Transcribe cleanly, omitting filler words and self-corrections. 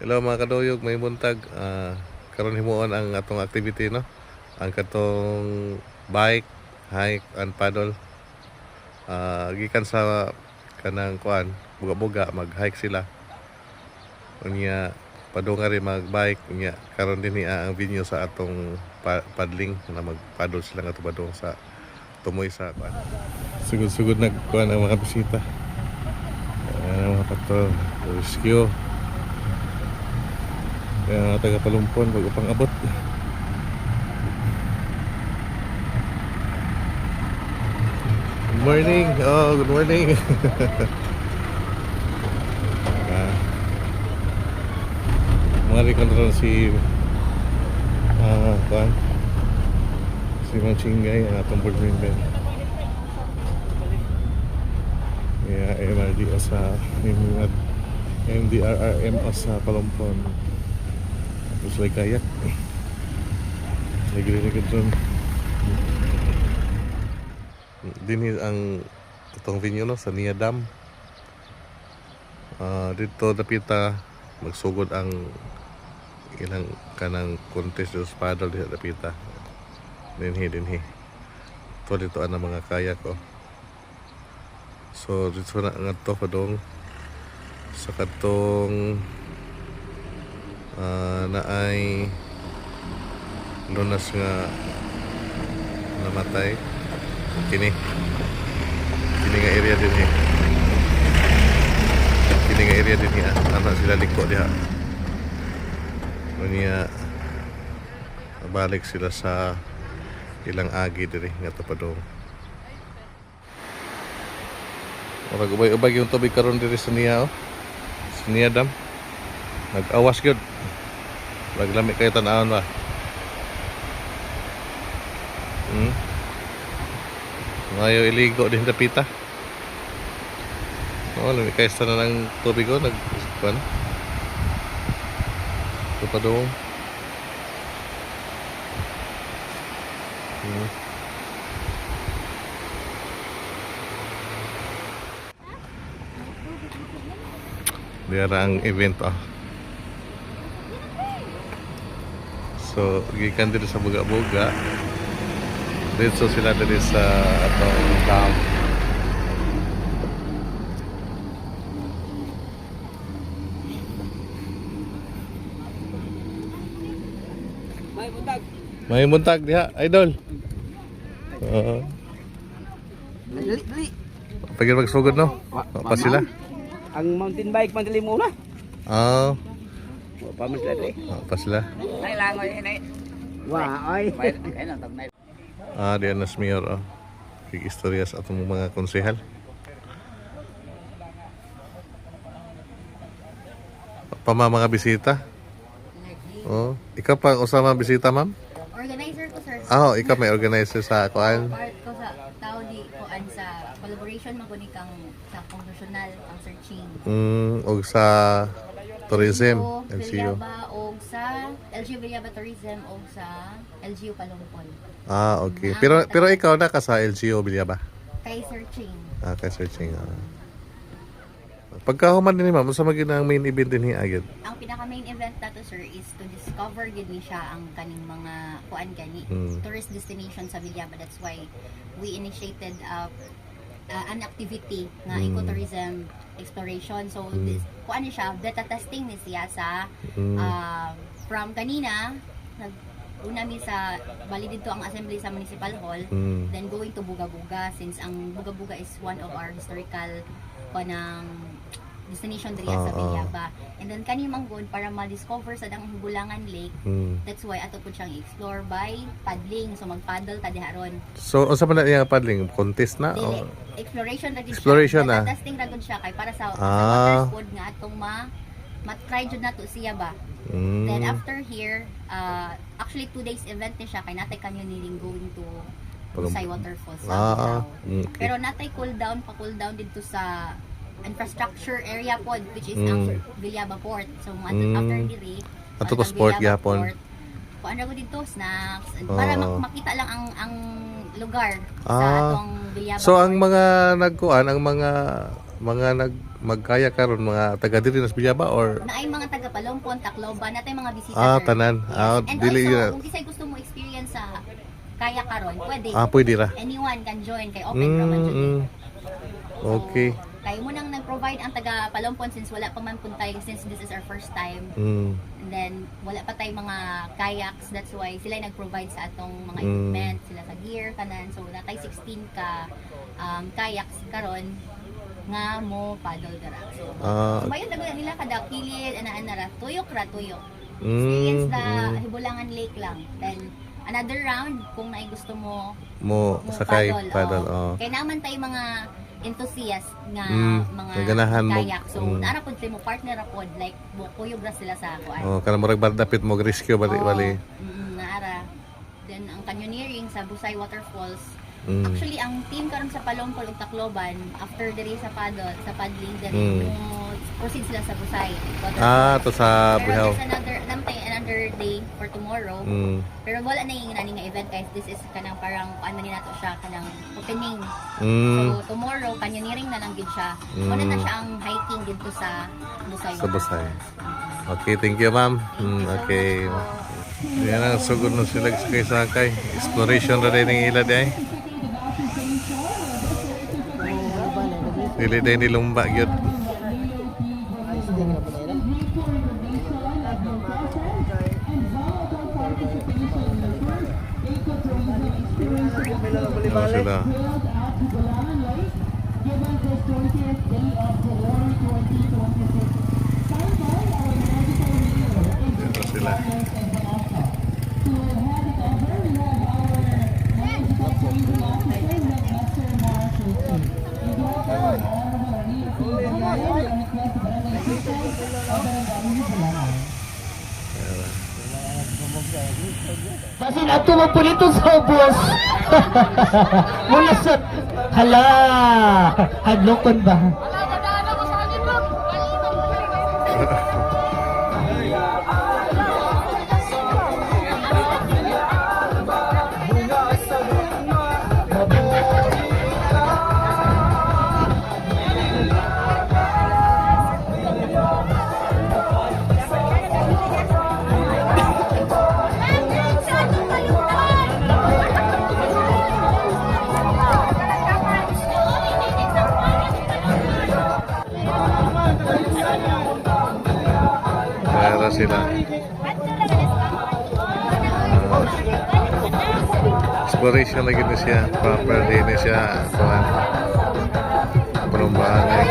Hello mga kaduyog, may buntag. Karon himuon ang atong activity, no? Ang katong bike, hike and paddle. Gikan sa kanang kuan, buga-buga mag-hike sila. Unya padung rin mag-bike unya karon din ang venue sa atong paddling na mag-paddle sila nga padung sa tumoy sa kuan. Sugod-sugod nagkuan ang mga bisita. Mga patrol, rescue. Kaya taga Palumpon bago pang abot. Good morning. Oh, good morning. Mga rekontrol si kuan si Manchingay ang atong board member. Yeah, MRD o sa MDRRM o sa Palumpon. Tapos like kayak. Nagre-record dun. Din ang itong venue, no, sa Nia Dam. Dito dapita magsugod ang ilang kanang contest sa paddle dito dapita. Dinhi. Dito ang mga kayak, oh. So dito na nga to padong sa katong naay lunas nga namatay kini nga area din kini nga area din anak sila liko diha unya balik sila sa ilang agi diri nga tapadong. Ora ubay-ubay yung tubig karon diri sa Nia, oh. Sa Nia Dam. Nag-awas gyud. Naglami kayo tan-awon ba? Ngayo iligo din dapita. Lami kayo sa na ng tubig, oh. Nag-kuan. Tapadong. Diara ang event, oh. So gikan dito sa buga-buga dito sila dito sa atong dam. May buntag diha, idol. Dali. Pagil magsugod, no? Pa sila. Ang mountain bike man dali muna. Pa man dali. Pa sila. Nay langoy nay. Wa oy. Diyan na mayor, oh. Istorya sa atong mga konsehal. Mga bisita. Oh, ikaw pa usama bisita, ma'am? Organizer ko, sir. Ikaw may organizer sa kuan. Part ko sa tao di kuan sa collaboration man kuni kang sa congressional ang searching. Og sa tourism, LGU. Villaba og sa LGU Villaba Tourism og sa LGU Palumpon. Okay. Pero ikaw na ka sa LGU Villaba. Kay searching. Kay searching. Pagkahuman din, ma'am, sa maging ang main event din agad. Ang pinaka main event nato, sir, is to discover gid ni siya ang kaning mga kuan gani tourist destination sa Villaba. That's why we initiated an activity na ecotourism exploration. So this kuan ni siya, data testing ni siya sa from kanina una mi sa bali dito ang assembly sa Municipal Hall, then going to Buga-Buga since ang Buga-Buga is one of our historical kanang destination diri sa Villaba. And then kani manggod para ma-discover sa dang Bulangan Lake. That's why ato pud siyang explore by paddling. So mag-paddle ta diha ron. So unsa man na paddling contest na? Dili. Exploration ra gid siya. Exploration na. Testing ra gud siya kay para sa water sport nga atong ma-try jud nato siya ba. Then after here, actually 2 days event ni siya kay natay canyoneering going to Usay Waterfalls sa okay. Pero natay cool down dito sa infrastructure area pod which is ang Villaba Port. So after diri ato to sport gyapon. Kuan ra ko dito snacks para makita lang ang lugar sa atong Villaba. So ang mga nagkuan ang mga magkaya karon mga taga diri nas Bilyaba or Na ay mga taga Palompon, Tacloban, natay mga bisita. sir. tanan. Yes. And Dili also, yun. kung kisay gusto mo experience sa kaya karon, pwede. Pwede ra. Anyone can join kay open naman jud. Mm. Okay. Kaya mo nang nag-provide ang taga Palompon since wala pa man puntay since this is our first time. Mm. And then wala pa tay mga kayaks, that's why sila yung nag-provide sa atong mga Mm. equipment, sila sa gear kanan. So natay 16 ka kayaks karon nga mo paddle dara. So bayon na nila kada kilid ana-ana ra tuyok. Experience the Hibulangan Lake lang. Then another round kung naay gusto mo mo sakay paddle. Kaya naman tayo mga enthusiast nga mga ganahan mo. kayak. So, naara po mo partner pod like kuyog ra sila sa kuan. Kana murag bardapit mo rescue bali. Naara. Then ang canyoneering sa Busay Waterfalls. Mm. Actually, ang team karon sa Palompol ug Tacloban after diri sa paddling diri proceed sila sa Busay Waterfalls. To sa Pero Bihaw. there's another day for tomorrow. Pero wala na yung nga event guys. This is kanang parang ano nato siya kanang opening. So tomorrow canyoneering na lang gid siya. Muna na siya ang hiking dito sa Busay. Sa Busay. Okay, thank you, ma'am. Okay. Yan ang sugod na sila sa sakay. Exploration na rin ng ilad ay. Dili din nilumba gyud. Sila. Dito sila. Basin ato mo pulito sa ubos. Mula sa hala, hadlokon ba? Kaya sila. Exploration lagi na siya. Proper day na siya. Kuhan. Perumbahan eh.